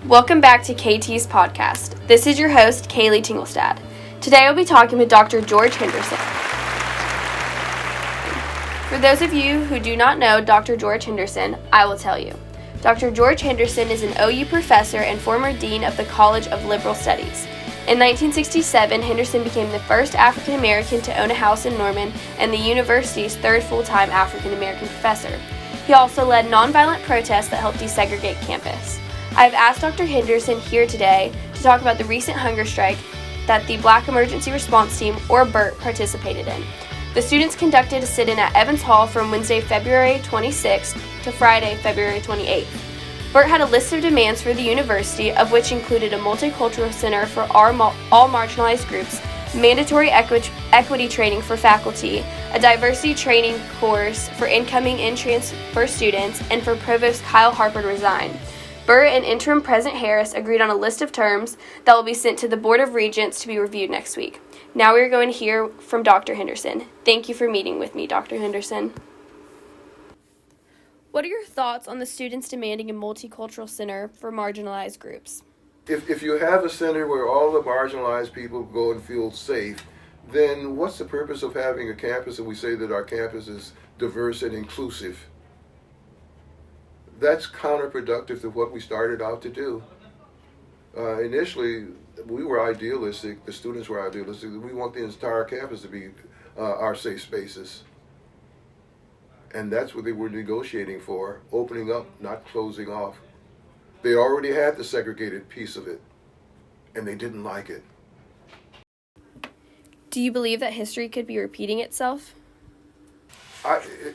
Welcome back to KT's podcast. This is your host, Kaleigh Tingelstad. Today I'll be talking with Dr. George Henderson. For those of you who do not know Dr. George Henderson, I will tell you. Dr. George Henderson is an OU professor and former dean of the College of Liberal Studies. In 1967, Henderson became the first African American to own a house in Norman and the university's third full-time African American professor. He also led nonviolent protests that helped desegregate campus. I've asked Dr. Henderson here today to talk about the recent hunger strike that the Black Emergency Response Team, or BERT, participated in. The students conducted a sit-in at Evans Hall from Wednesday, February 26th to Friday, February 28th. BERT had a list of demands for the university, of which included a multicultural center for all marginalized groups, mandatory equity training for faculty, a diversity training course for incoming and transfer students, and for Provost Kyle Harper to resign. BERT and Interim President Harris agreed on a list of terms that will be sent to the Board of Regents to be reviewed next week. Now we are going to hear from Dr. Henderson. Thank you for meeting with me, Dr. Henderson. What are your thoughts on the students demanding a multicultural center for marginalized groups? If you have a center where all the marginalized people go and feel safe, then what's the purpose of having a campus and we say that our campus is diverse and inclusive? That's counterproductive to what we started out to do. Initially, we were idealistic, the students were idealistic. We want the entire campus to be our safe spaces. And that's what they were negotiating for, opening up, not closing off. They already had the segregated piece of it, and they didn't like it. Do you believe that history could be repeating itself?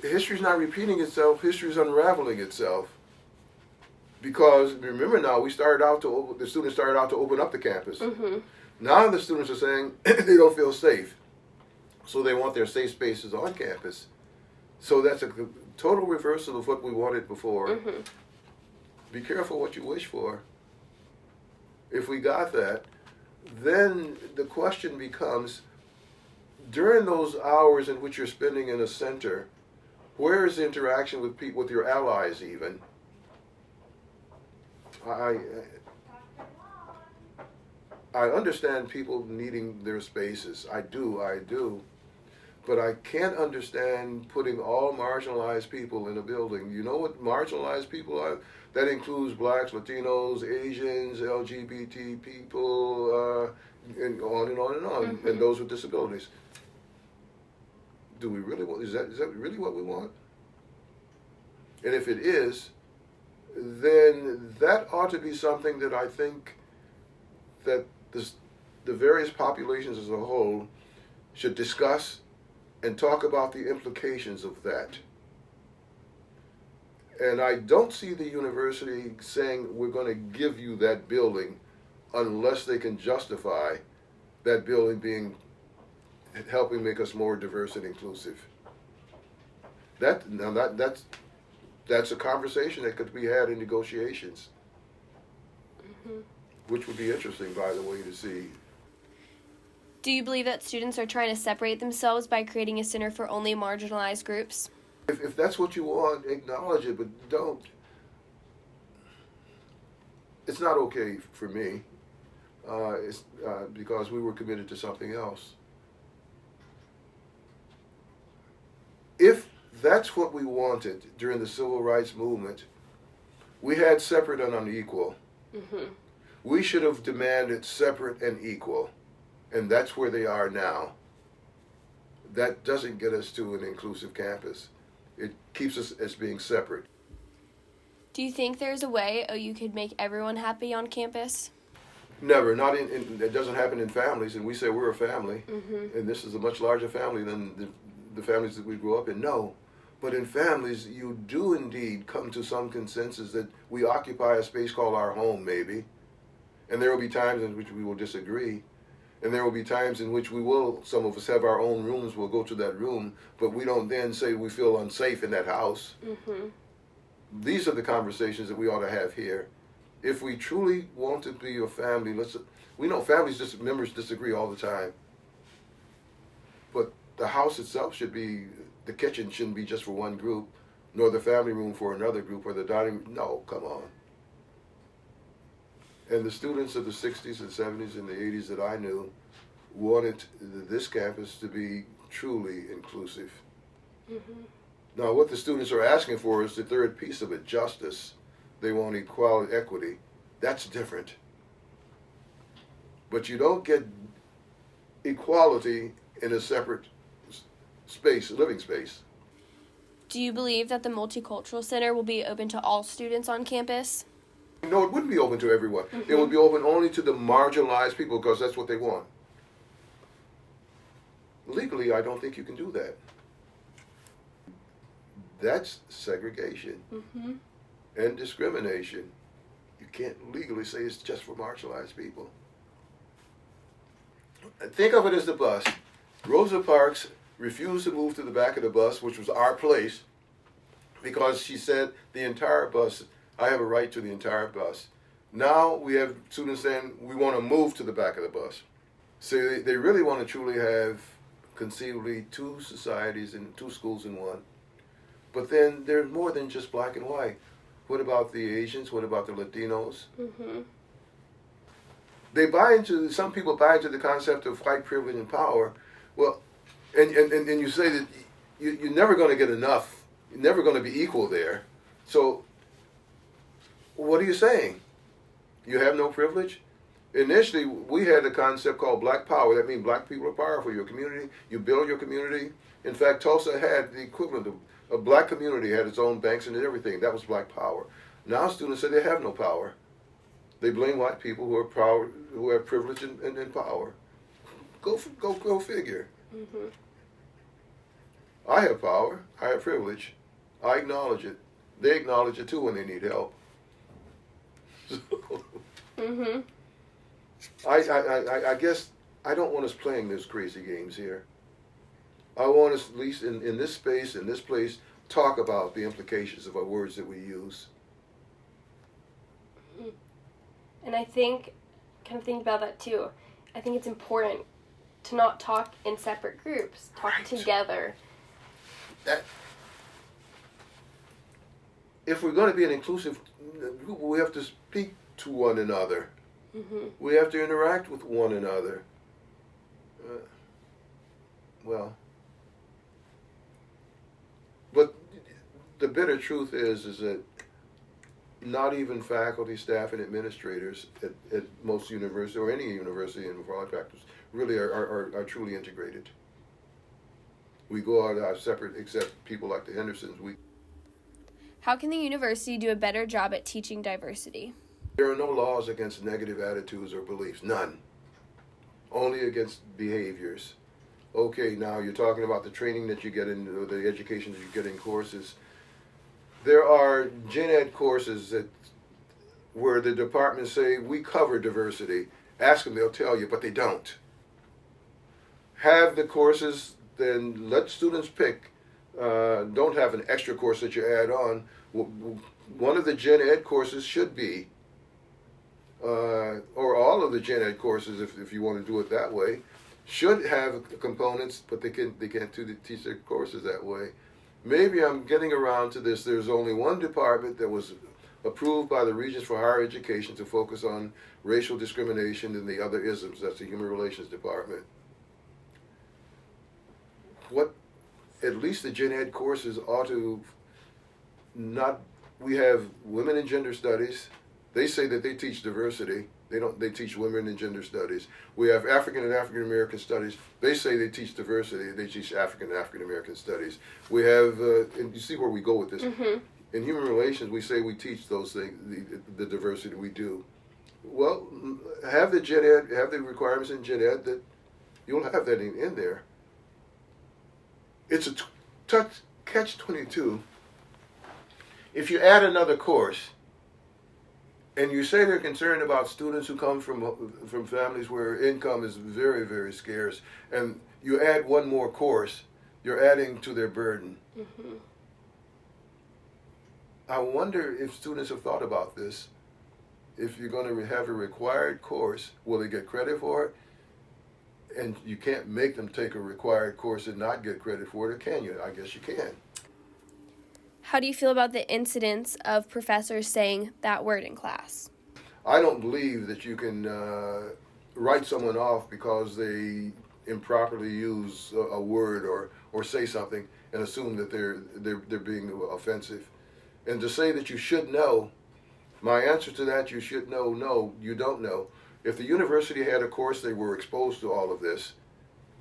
History's not repeating itself, history's unraveling itself. Because remember now, the students started out to open up the campus. Mm-hmm. Now the students are saying they don't feel safe. So they want their safe spaces on campus. So that's a total reversal of what we wanted before. Mm-hmm. Be careful what you wish for. If we got that, then the question becomes, during those hours in which you're spending in a center, where is the interaction with people, with your allies even? I understand people needing their spaces. I do. But I can't understand putting all marginalized people in a building. You know what marginalized people are? That includes blacks, Latinos, Asians, LGBT people, and on and on and on, mm-hmm. and those with disabilities. Do we really want? Is that really what we want? And if it is, then that ought to be something that I think that the various populations as a whole should discuss and talk about the implications of that. And I don't see the university saying we're going to give you that building unless they can justify that building helping make us more diverse and inclusive. That's a conversation that could be had in negotiations, mm-hmm. which would be interesting, by the way, to see. Do you believe that students are trying to separate themselves by creating a center for only marginalized groups? If that's what you want, acknowledge it, but don't. It's not okay for me, because we were committed to something else. If that's what we wanted during the civil rights movement, we had separate and unequal. Mm-hmm. We should have demanded separate and equal. And that's where they are now. That doesn't get us to an inclusive campus. It keeps us as being separate. Do you think there's a way you could make everyone happy on campus? Never. Not it doesn't happen in families, and we say we're a family, mm-hmm. and this is a much larger family than the families that we grew up in. No. But in families, you do indeed come to some consensus that we occupy a space called our home, maybe. And there will be times in which we will disagree. And there will be times in which some of us have our own rooms, we'll go to that room, but we don't then say we feel unsafe in that house. Mm-hmm. These are the conversations that we ought to have here. If we truly want to be a family, we know members disagree all the time. But the house itself the kitchen shouldn't be just for one group, nor the family room for another group, or the dining room. No, come on. And the students of the 60s and 70s and the 80s that I knew wanted this campus to be truly inclusive. Mm-hmm. Now, what the students are asking for is the third piece of it, justice. They want equality, equity. That's different. But you don't get equality in a separate space, living space. Do you believe that the Multicultural Center will be open to all students on campus? No, it wouldn't be open to everyone. Mm-hmm. It would be open only to the marginalized people because that's what they want. Legally, I don't think you can do that. That's segregation and discrimination. You can't legally say it's just for marginalized people. Think of it as the bus. Rosa Parks refused to move to the back of the bus, which was our place, because she said the entire bus, I have a right to the entire bus. Now we have students saying we want to move to the back of the bus. So they really want to truly have conceivably two societies and two schools in one. But then there's more than just black and white. What about the Asians? What about the Latinos? Mm-hmm. Some people buy into the concept of white privilege and power. Well, and you say that you're never going to get enough. You're never going to be equal there. So what are you saying? You have no privilege? Initially, we had a concept called black power. That means black people are powerful. Your community, you build your community. In fact, Tulsa had the equivalent of a black community, had its own banks and everything. That was black power. Now students say they have no power. They blame white people who are proud, who have privilege and power. Go figure. Mm-hmm. I have power. I have privilege. I acknowledge it. They acknowledge it too when they need help. Mm-hmm. I guess I don't want us playing those crazy games here. I want us, at least in this space, in this place, talk about the implications of our words that we use. And I think, kind of think about that too. I think it's important to not talk in separate groups. Talk together. If we're going to be an inclusive group, we have to speak to one another. Mm-hmm. We have to interact with one another. But the bitter truth is that not even faculty, staff, and administrators at most universities, or any university in broad practice, really are truly integrated. We go out our separate, except people like the Hendersons. How can the university do a better job at teaching diversity? There are no laws against negative attitudes or beliefs, none. Only against behaviors. Okay, now you're talking about the training that you get in, or the education that you get in courses. There are gen ed courses where the departments say, we cover diversity. Ask them, they'll tell you, but they don't. Have the courses, then let students pick. Don't have an extra course that you add on. One of the gen ed courses should be, or all of the gen ed courses, if you want to do it that way, should have components, but they can't teach their courses that way. Maybe I'm getting around to this. There's only one department that was approved by the Regents for Higher Education to focus on racial discrimination and the other isms. That's the Human Relations Department. At least the gen ed courses ought to not, we have women in gender studies. They say that they teach diversity. They teach women and gender studies. We have African and African American studies. They say they teach diversity. They teach African and African American studies. We have, and you see where we go with this. Mm-hmm. In human relations, we say we teach those things, the diversity we do. Well, have the gen ed, have the requirements in gen ed that you'll have that in there. It's a catch-22. If you add another course, and you say they're concerned about students who come from families where income is very, very scarce, and you add one more course, you're adding to their burden. Mm-hmm. I wonder if students have thought about this. If you're going to have a required course, will they get credit for it? And you can't make them take a required course and not get credit for it, or can you? I guess you can. How do you feel about the incidents of professors saying that word in class? I don't believe that you can write someone off because they improperly use a word or say something and assume that they're being offensive. And to say that you should know, my answer to that, you should know, no, you don't know. If the university had a course they were exposed to all of this,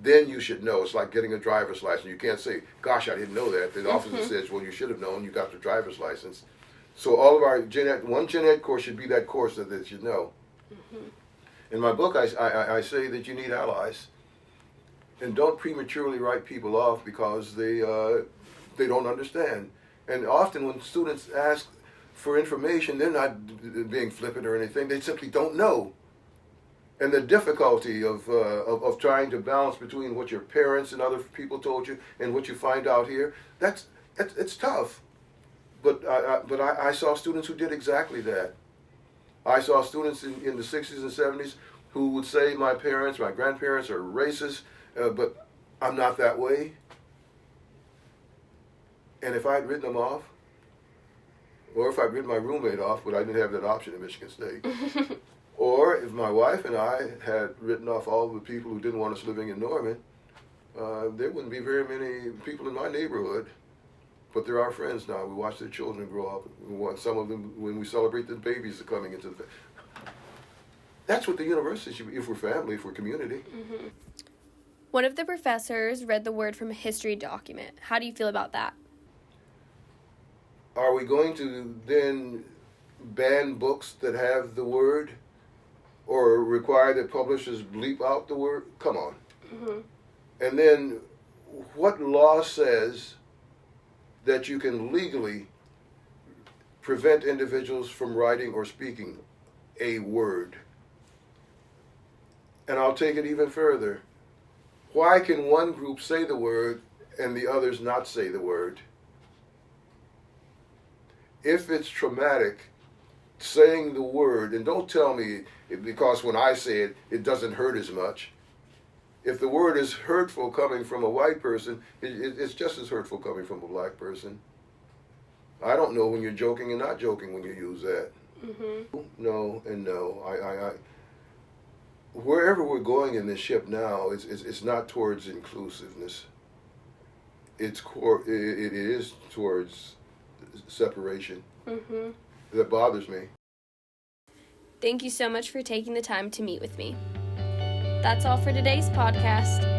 then you should know. It's like getting a driver's license. You can't say, gosh, I didn't know that. The officer says, well, you should have known. You got the driver's license. So all of our one gen ed course should be that course that they should know. In my book, I say that you need allies. And don't prematurely write people off because they don't understand. And often when students ask for information, they're not being flippant or anything. They simply don't know. And the difficulty of trying to balance between what your parents and other people told you and what you find out here, it's tough. But I saw students who did exactly that. I saw students in the 60s and 70s who would say my parents, my grandparents are racist, but I'm not that way. And if I'd written them off, or if I'd written my roommate off, but I didn't have that option at Michigan State, or if my wife and I had written off all the people who didn't want us living in Norman, there wouldn't be very many people in my neighborhood. But they're our friends now. We watch their children grow up. We want some of them, when we celebrate the babies that are coming into the family. That's what the university should be, if we're family, if we're community. One of the professors read the word from a history document. How do you feel about that? Are we going to then ban books that have the word or require that publishers bleep out the word? Come on. And then what law says that you can legally prevent individuals from writing or speaking a word? And I'll take it even further. Why can one group say the word and the others not say the word? If it's traumatic, saying the word, and don't tell me because when I say it, it doesn't hurt as much. If the word is hurtful coming from a white person, it's just as hurtful coming from a black person. I don't know when you're joking and not joking when you use that. No and no. Wherever we're going in this ship now, it's not towards inclusiveness. It is towards separation. That bothers me. Thank you so much for taking the time to meet with me. That's all for today's podcast.